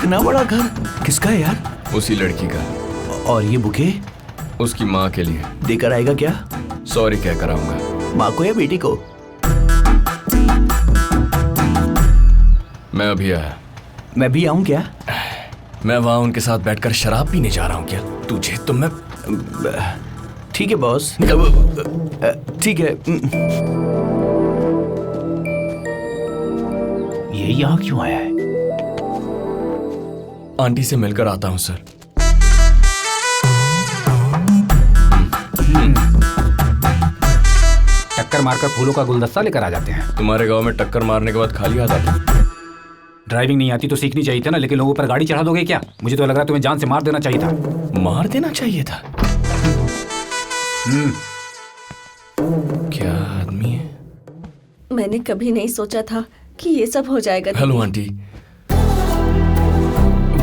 इतना बड़ा घर किसका है यार? उसी लड़की का। और ये बुके? उसकी माँ के लिए। देकर आएगा क्या? सॉरी कह कर आऊंगा। माँ को या बेटी को? मैं अभी आया। मैं भी आऊं क्या? मैं वहां उनके साथ बैठकर शराब पीने जा रहा हूँ क्या? तुझे तो मैं। ठीक है बॉस, ठीक है। ये यहाँ क्यों आया है? आंटी से मिलकर आता हूँ सर। टक्कर मारकर फूलों का गुलदस्ता लेकर आ जाते हैं। तुम्हारे गांव में टक्कर मारने के बाद खाली हाथ आते? ड्राइविंग नहीं आती तो सीखनी चाहिए था ना, लेकिन लोगों पर गाड़ी चढ़ा दोगे क्या? मुझे तो लग रहा है तुम्हें जान से मार देना चाहिए था। मार देना चाहिए था? क्या आदमी है? मैंने कभी नहीं सोचा था कि ये सब हो जाएगा। हेलो आंटी,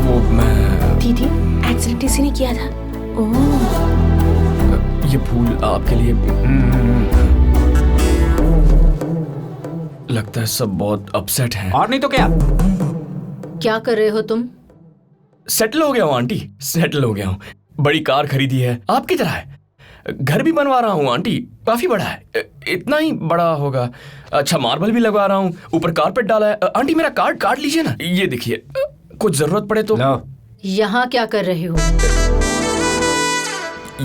वो मैं। दीदी, एक्सीडेंट इसी ने किया था। ओह, ये फूल आपके लिए। लगता है सब बहुत अपसेट हैं। और नहीं तो क्या? क्या कर रहे हो तुम? सेटल हो गया हूँ आंटी, सेटल हो गया हूँ। बड़ी कार खरीदी है, आपकी तरह है। घर भी बनवा रहा हूँ आंटी, काफी बड़ा है। इतना ही बड़ा होगा। अच्छा, मार्बल भी लगवा रहा हूँ, ऊपर कारपेट डाला है। आंटी मेरा कार्ड काट लीजिए ना, ये देखिए, कुछ जरूरत पड़े तो। यहाँ क्या कर रहे हो?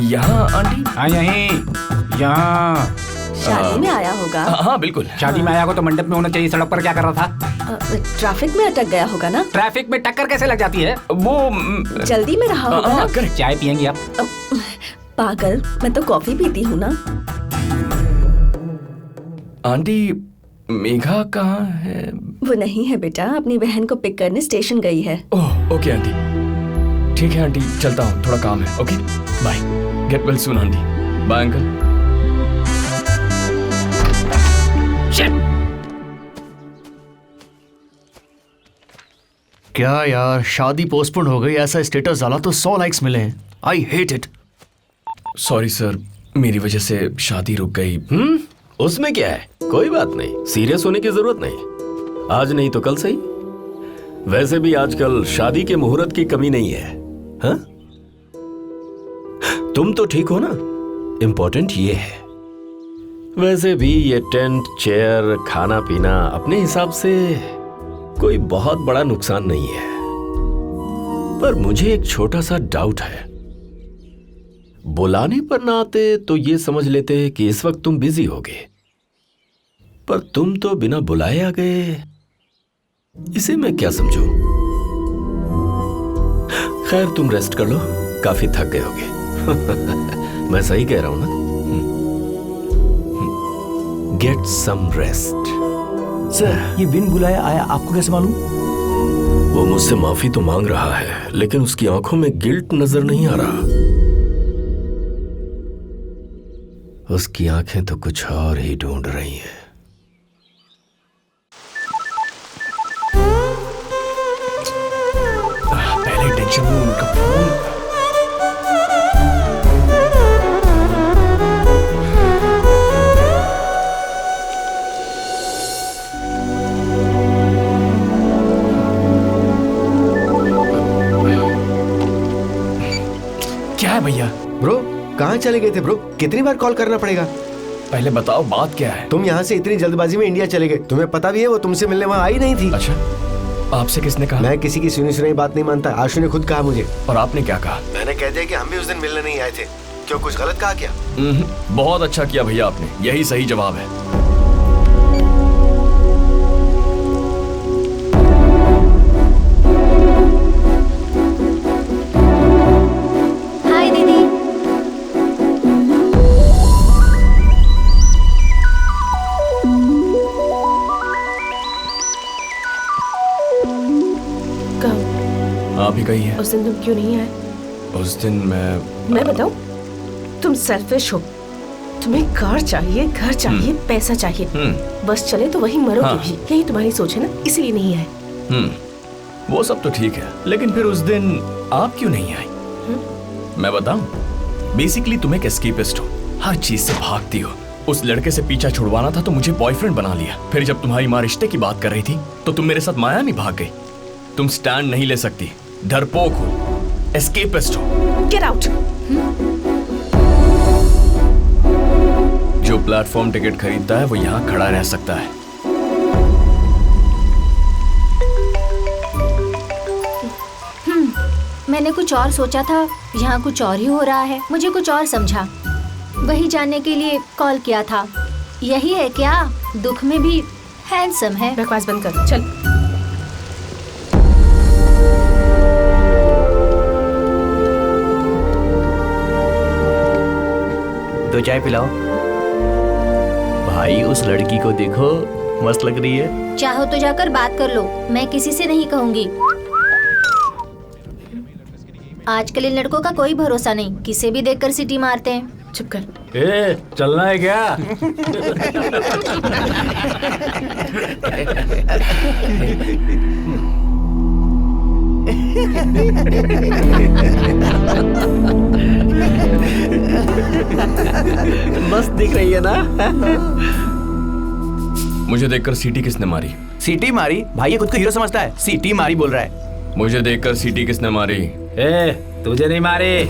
यहाँ आंटी? हाँ, यहीं, यहाँ। शादी में आया होगा। हाँ बिल्कुल। शादी में आया हो तो मंडप में होना चाहिए। सड़क पर क्या कर रहा था? ट्रैफिक में अटक गया होगा ना। ट्रैफिक में टक्कर कैसे लग जाती है? वो जल्दी में रहा होगा ना। करेक्ट। चाय पियेंगी आप? पागल, मैं तो कॉफी पीती हूँ ना। आंटी, मेघा कहाँ है? वो नहीं है बेटा, अपनी बहन को पिक करने स्टेशन गई है। ओह ओके आंटी, ठीक है आंटी, चलता हूँ, थोड़ा काम है। Okay bye, get well soon aunty. Bye uncle. क्या यार, शादी पोस्टपोन हो गई, ऐसा स्टेटस डाला तो 100 लाइक्स मिले हैं। I hate it. Sorry sir, मेरी वजह से शादी रुक गई। उसमें क्या है, कोई बात नहीं, सीरियस होने की जरूरत नहीं। आज नहीं तो कल सही। वैसे भी आजकल शादी के मुहूर्त की कमी नहीं है। हाँ? तुम तो ठीक हो ना, इंपॉर्टेंट ये है। वैसे भी ये टेंट, चेयर, खाना पीना अपने हिसाब से कोई बहुत बड़ा नुकसान नहीं है। पर मुझे एक छोटा सा डाउट है। बुलाने पर ना आते तो ये समझ लेते कि इस वक्त तुम बिजी होगे, पर तुम तो बिना बुलाए आ गए, इसे मैं क्या समझूं? खैर, तुम रेस्ट कर लो, काफी थक गए होगे। मैं सही कह रहा हूं ना? Get some rest. सर, ये बिन बुलाया आया, आपको कैसे मालूम? वो मुझसे माफी तो मांग रहा है, लेकिन उसकी आंखों में गिल्ट नजर नहीं आ रहा। उसकी आंखें तो कुछ और ही ढूंढ रही हैं। पहले टेंशन में उनका फोन। क्या है भैया? ब्रो, कहाँ चले गए थे ब्रो? कितनी बार कॉल करना पड़ेगा? पहले बताओ बात क्या है? तुम यहाँ से इतनी जल्दबाजी में इंडिया चले गए, तुम्हें पता भी है वो तुमसे मिलने वहाँ आई नहीं थी। अच्छा, आपसे किसने कहा? मैं किसी की सुनी सुनाई बात नहीं मानता, आशु ने खुद कहा मुझे। और आपने क्या कहा? मैंने कह दिया कि हम भी उस दिन मिलने नहीं आए थे। क्यों, कुछ गलत कहा क्या? बहुत अच्छा किया भैया आपने, यही सही जवाब है। हाय दीदी। आप ही कही है। उस दिन तुम क्यों नहीं आए? उस दिन मैं बताऊं? तुम सेल्फिश हो। तुम्हें कार चाहिए, घर चाहिए, पैसा चाहिए, बस चले तो वही मरोगे हाँ। भी। यही तुम्हारी सोच है ना, इसीलिए नहीं आए। वो सब तो ठीक है, लेकिन फिर उस दिन आप क्यों नहीं आई? मैं बताऊं, बेसिकली तुम एक एस्केपिस्ट हो, हर चीज से भागती हो। उस लड़के से पीछा छुड़वाना था तो मुझे बॉयफ्रेंड बना लिया। फिर जब तुम्हारी माँ रिश्ते की बात कर रही थी तो तुम मेरे साथ मायामी भाग गई। तुम स्टैंड नहीं ले सकती, डरपोक हो, एस्केपिस्ट हो। Get out. जो प्लेटफॉर्म टिकट खरीदता है वो यहाँ खड़ा रह सकता है। मैंने कुछ और सोचा था, यहाँ कुछ और ही हो रहा है। मुझे कुछ और समझा, वही जानने के लिए कॉल किया था। यही है क्या? दुख में भी हैंडसम है। बकवास बंद कर, चल। तो चाय पिलाओ। भाई उस लड़की को देखो, मस्त लग रही है। चाहो तो जाकर बात कर लो, मैं किसी से नहीं कहूंगी। आजकल इन लड़कों का कोई भरोसा नहीं, किसे भी देखकर सीटी मारते हैं। चुप कर। ए, चलना है क्या? मस्त दिख रही है ना? मुझे देखकर सीटी किसने मारी? सीटी मारी? भाई ये खुद को हीरो समझता है, सीटी मारी बोल रहा है। मुझे देखकर सीटी किसने मारी? ए, तुझे नहीं मारे।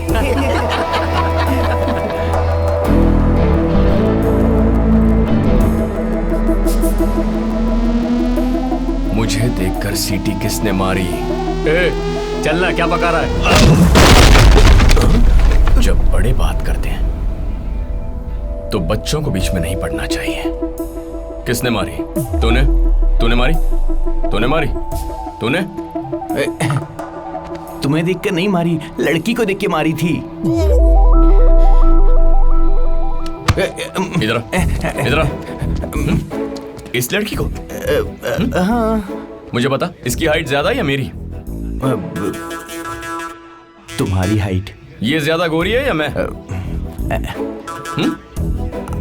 मुझे देखकर सीटी किसने मारी? ए, चलना, क्या पका रहा है? जब बड़े बात करते हैं तो बच्चों को बीच में नहीं पड़ना चाहिए। किसने मारी? तूने? तूने मारी? तूने मारी? तूने? तुम्हें देख कर नहीं मारी, लड़की को देख के मारी थी। इधर आ, इधर आ। इस लड़की को? हाँ। मुझे बता, इसकी हाइट ज्यादा या मेरी? तुम्हारी हाइट। ये ज्यादा गोरी है या मैं?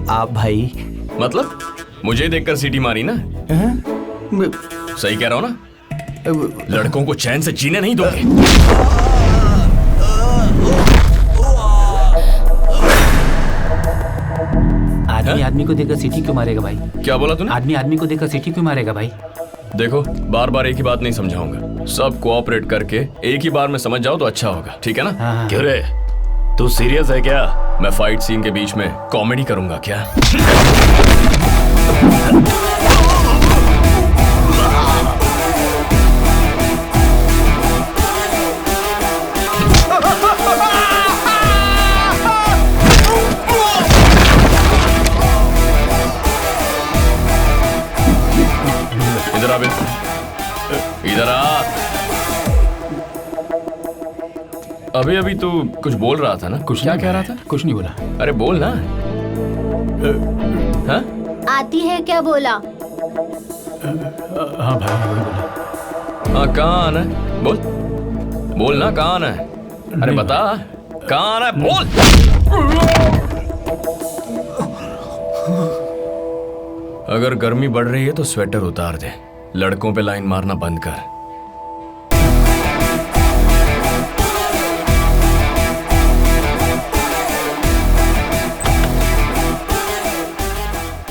आप भाई। मतलब मुझे देखकर सीटी मारी ना? सही कह रहा हूं ना? लड़कों को चैन से जीने नहीं दोगे। आदमी आदमी को देखकर सीटी क्यों मारेगा भाई? क्या बोला तूने? आदमी आदमी को देखकर सीटी क्यों मारेगा भाई? देखो, बार बार एक ही बात नहीं समझाऊंगा। सब कोऑपरेट करके एक ही बार में समझ जाओ तो अच्छा होगा, ठीक है ना? हाँ। क्यों रे, तू सीरियस है क्या? मैं फाइट सीन के बीच में कॉमेडी करूंगा क्या? इधर आ बे, इधर आ। अभी अभी तू कुछ बोल रहा था ना? कुछ क्या नहीं कह रहा बोला। था? कुछ नहीं बोला। अरे बोल ना। हाँ? आती है क्या बोला? हाँ भाई, वही बोला। हाँ, कहाँ आना है? बोल, बोल ना, कहाँ आना है? अरे बता, कहाँ आना है? बोल। अगर गर्मी बढ़ रही है तो स्वेटर उतार दे। लड़कों पे लाइन मारना बंद कर।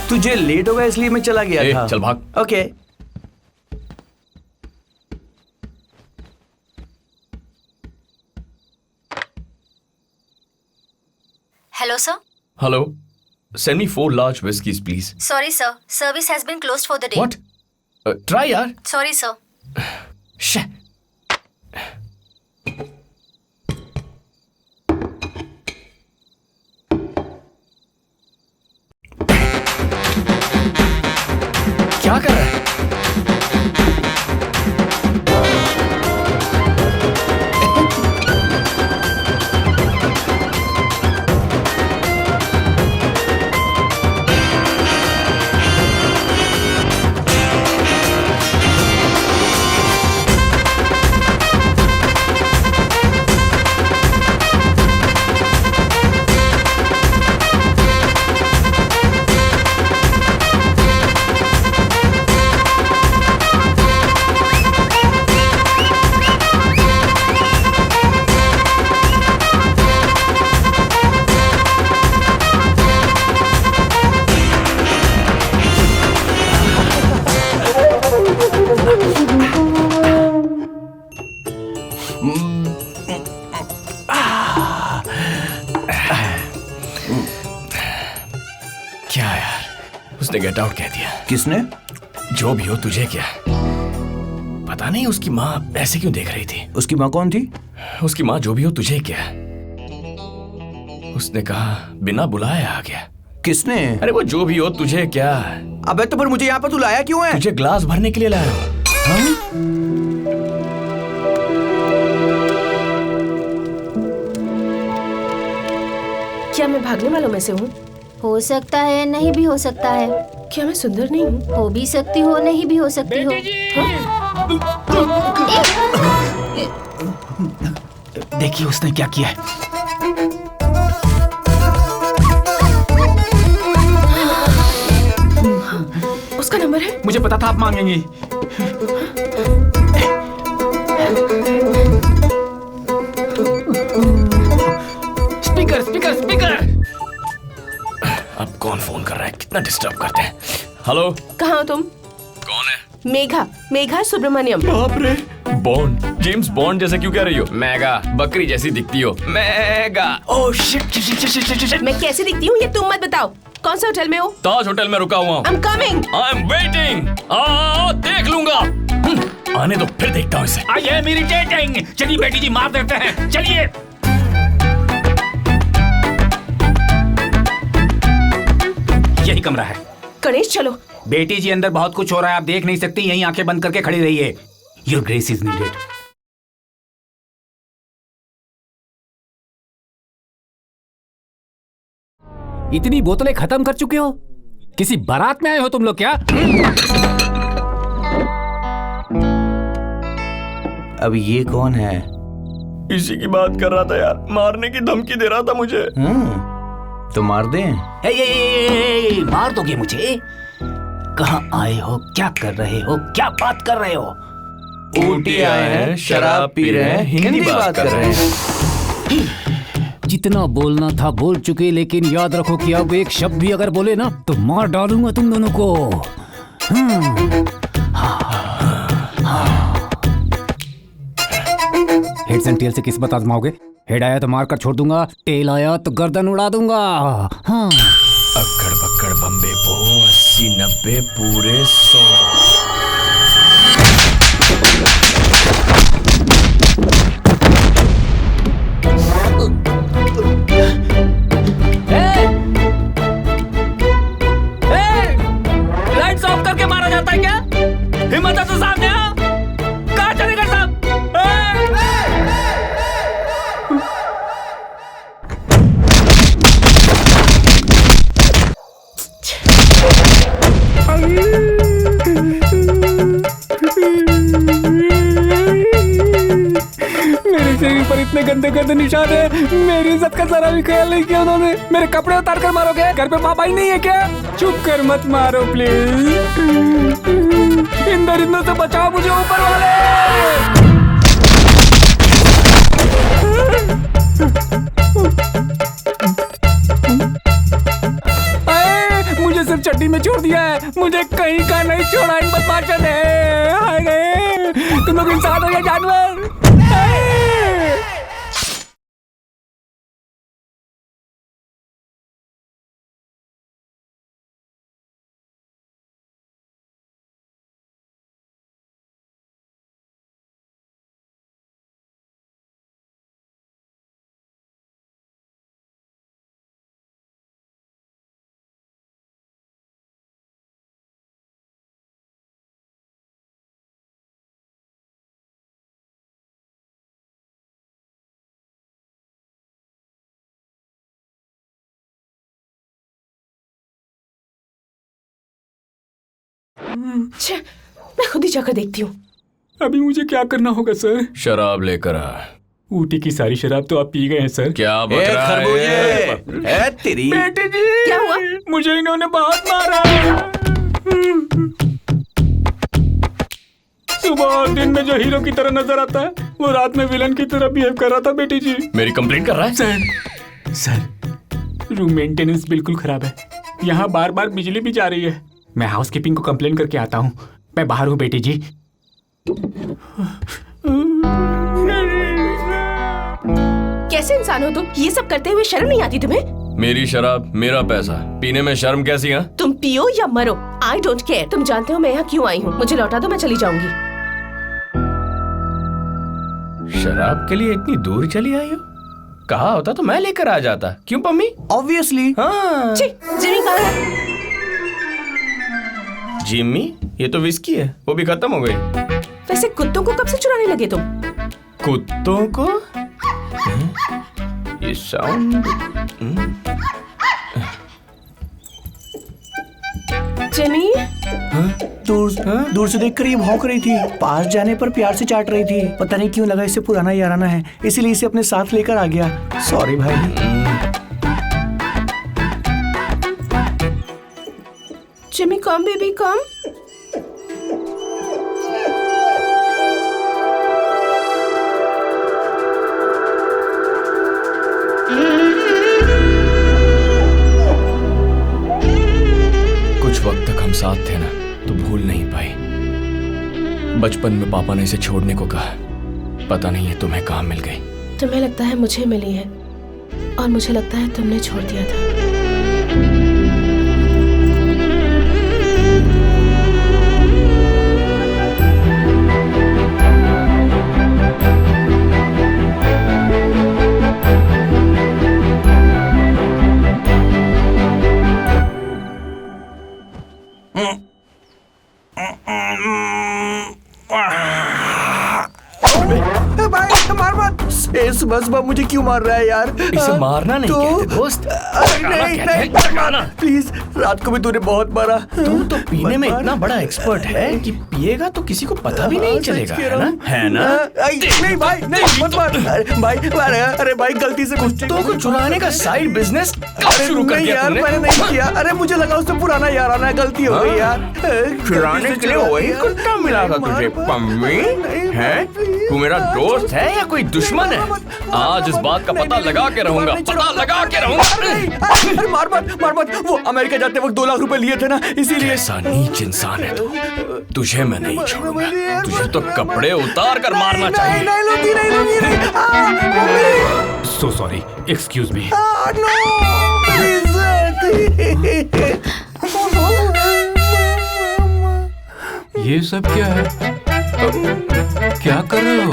तुझे लेट होगा इसलिए मैं चला गया था। चल भाग। Okay. Hello sir. Hello, send me 4 large whiskeys please. Sorry sir, service has been closed for the day. What? Try यार। Sorry sir. Shit. क्या कर रहा है? क्या यार, उसने गेट आउट कह दिया। किसने? जो भी हो, तुझे क्या? पता नहीं उसकी माँ ऐसे क्यों देख रही थी। उसकी माँ कौन थी? उसकी माँ जो भी हो, तुझे क्या? उसने कहा बिना बुलाए आ गया। किसने? अरे वो जो भी हो, तुझे क्या? अबे तो फिर मुझे यहाँ पर तू लाया क्यों है? तुझे ग्लास भरने के लिए लाया हूँ। क्या मैं भागने वालों में से हूँ? हो सकता है, नहीं भी हो सकता है। क्या मैं सुंदर नहीं हूँ? हो भी सकती हो, नहीं भी हो सकती हो। देखिए उसने क्या किया है। उसका नंबर है? मुझे पता था आप मांगेंगी। Speaker speaker speaker. अब कौन फोन कर रहा है? कितना डिस्टर्ब करते हैं। हेलो, कहाँ हो तुम? कौन है? मेघा सुब्रमण्यम। बाप रे, बॉन्ड, जेम्स बॉन्ड जैसे क्यों कह रही हो? मेगा, बकरी जैसी दिखती हो। मेगा। Oh shit. मैं कैसे दिखती हूँ ये तुम मत बताओ। कौन सा होटल में हो? ताज होटल में रुका हुआ हूँ। I'm coming। I am waiting. देख लूंगा। आने दो, फिर देखता हूँ इसे। I am irritating. चलिए बेटी जी मार देते हैं, चलिए। यही कमरा है। गणेश चलो। बेटी जी अंदर बहुत कुछ हो रहा है, आप देख नहीं सकती, यहीं आंखें बंद करके खड़ी रहिए। Your grace is needed. इतनी बोतलें खत्म कर चुके हो? किसी बारात में आए हो तुम लोग क्या? अब ये कौन है? इसी की बात कर रहा था यार, मारने की धमकी दे रहा था मुझे। तो मार दे। मार दोगे मुझे? कहाँ आए हो, क्या कर रहे हो, क्या बात कर रहे हो? ऊटी आए हैं, शराब पी रहे हैं, हिंदी बात कर रहे हैं। जितना बोलना था बोल चुके, लेकिन याद रखो कि अब एक शब्द भी अगर बोले ना तो मार डालूंगा तुम दोनों को। हेड्स एंड टेल से किस्मत आजमाओगे? हेड आया तो मार कर छोड़ दूंगा, टेल आया तो गर्दन उड़ा दूंगा। हाँ। अक्कड़ बक्कड़ बम्बे बो, 80 90 पूरे 100। लाइट्स ऑफ करके मारा जाता है क्या? हिम्मत है तो सामने आ। कहाँ चले गए सब? मेरे शरीर पर इतने गंदे गंदे निशान है, मेरी इज्जत का जरा भी ख्याल नहीं किया उन्होंने। मेरे कपड़े उतार कर मारोगे? घर पे पापा ही नहीं है क्या? चुप कर मत मारो प्लीज। इन दरिंदों से बचाओ मुझे ऊपर वाले। मुझे सिर्फ चड्डी में छोड़ दिया है, मुझे कहीं का नहीं छोड़ा इन बदमाशों ने। हाय गए, तुम लोग इंसान हो या जानवर? मैं खुद ही जाकर देखती हूँ। अभी मुझे क्या करना होगा सर? शराब लेकर आ। ऊटी की सारी शराब तो आप पी गए हैं सर। क्या बक रहा है? ए तेरी। बेटी जी, क्या हुआ? मुझे इन्होंने बहुत मारा। सुबह और दिन में जो हीरो की तरह नजर आता है, वो रात में विलन की तरह बिहेव कर रहा था बेटी जी। मेरी कंप्लेंट कर रहा है? सर रूम मेंटेनेंस बिल्कुल खराब है, यहाँ बार बार बिजली भी जा रही है। मैं हाउसकीपिंग को कंप्लेन करके आता हूँ। मैं बाहर हूँ बेटी जी। कैसे इंसान हो तुम? ये सब करते हुए शर्म नहीं आती तुम्हें? मेरी शराब, मेरा पैसा, पीने में शर्म कैसी है? तुम पियो या मरो, आई डोंट केयर। तुम जानते हो मैं यहाँ क्यों आई हूँ? मुझे लौटा दो, मैं चली जाऊंगी। शराब के लिए इतनी दूर चली आई हो? कहा होता तो मैं लेकर आ जाता। क्यों पम्मी? ऑब्वियसली। हाँ। जिमी कहाँ है? जिम्मी? ये तो विस्की है, वो भी खत्म हो गई। वैसे कुत्तों को कब से चुराने लगे तुम? कुत्तों को? ये साउंड। जिमी? दूर से देखकर ये भौंक रही थी, पास जाने पर प्यार से चाट रही थी। पता नहीं क्यों लगा इसे पुराना याराना है, इसीलिए इसे अपने साथ लेकर आ गया। सॉरी भाई। जिमी कम बेबी कम। कुछ वक्त तक हम साथ थे ना, तो भूल नहीं पाई। बचपन में पापा ने इसे छोड़ने को कहा, पता नहीं है तुम्हें कहाँ मिल गई। तुम्हें लगता है मुझे मिली है, और मुझे लगता है तुमने छोड़ दिया था। बस मुझे क्यों मार रहा है यार? इसे मारना नहीं कहते दोस्त। नहीं, प्लीज। रात को भी तूने बहुत मारा। तुम तो पीने में इतना बड़ा एक्सपर्ट है कि पिएगा तो किसी को पता भी नहीं चलेगा, है ना? है ना? नहीं भाई, नहीं मत मार। अरे भाई गलती से कुत्तों को चुराने का साइड बिजनेस शुरू कर दिया यार। मैंने नहीं किया। अरे मुझे लगा उससे पुराना याराना है, गलती हो गई यार। चुराने के लिए वही कुत्ता मिला था तुझे पम्मी? है? तू मेरा दोस्त है या कोई दुश्मन है? आज इस बात का पता लगा के रहूंगा, पता लगा के रहूंगा। अरे मार मत। वो अमेरिका जाते वक्त 2 लाख रुपए लिए थे ना, इसीलिए। ऐसा नीच इंसान है तू। तुझे मैं नहीं छोड़ूंगा। तुझे तो कपड़े उतार कर मारना चाहिए। नहीं। So sorry, excuse me. ये सब क्या है? क्या कर रहे हो?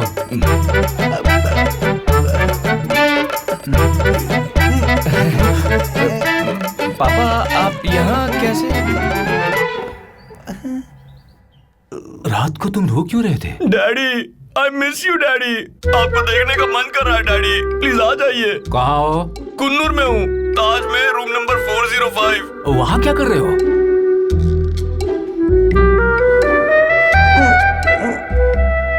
पापा आप यहाँ कैसे? रात को तुम रो क्यों रहे थे? Daddy, I miss you daddy. आपको देखने का मन कर रहा है डैडी, प्लीज आ जाइए। कहाँ हो? कुन्नूर में हूँ, ताज में, रूम नंबर 405। वहाँ क्या कर रहे हो?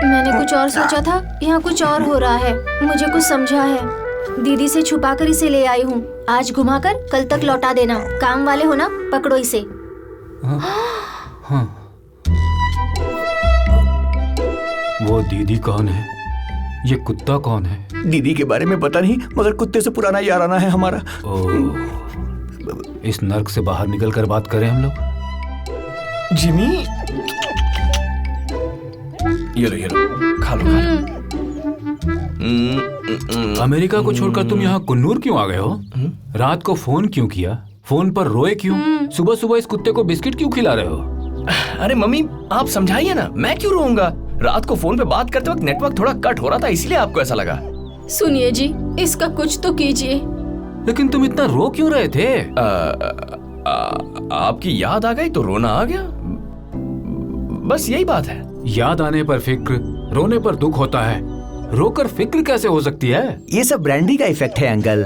मैंने कुछ और सोचा था, यहाँ कुछ और हो रहा है। मुझे कुछ समझा है। दीदी से छुपाकर इसे ले आई हूँ। आज घुमाकर कल तक लौटा देना। काम वाले हो ना, पकड़ो इसे। हाँ। वो दीदी कौन है? ये कुत्ता कौन है? दीदी के बारे में पता नहीं, मगर कुत्ते से पुराना याराना है हमारा। इस नर्क से बाहर निकल कर बात करें हम लोग। जिमी, ये लो, खा लो। अमेरिका को छोड़कर तुम यहाँ कुन्नूर क्यों आ गए हो? रात को फोन क्यों किया? फोन पर रोए क्यों? सुबह सुबह इस कुत्ते को बिस्किट क्यों खिला रहे हो? अरे मम्मी, आप समझाइए ना, मैं क्यों रोऊंगा? रात को फोन पे बात करते वक्त नेटवर्क थोड़ा कट हो रहा था, इसीलिए आपको ऐसा लगा। सुनिए जी, इसका कुछ तो कीजिए। लेकिन तुम इतना रो क्यों रहे थे? आपकी याद आ गई तो रोना आ गया, बस यही बात है। याद आने पर फिक्र, रोने पर दुख होता है। रोकर फिक्र कैसे हो सकती है? ये सब ब्रांडी का इफेक्ट है अंकल।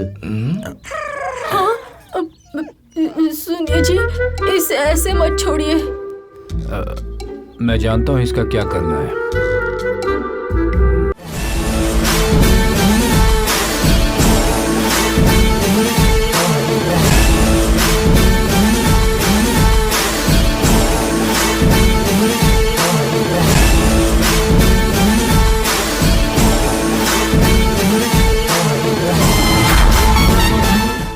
सुनिए जी, इसे ऐसे मत छोड़िए। मैं जानता हूँ इसका क्या करना है।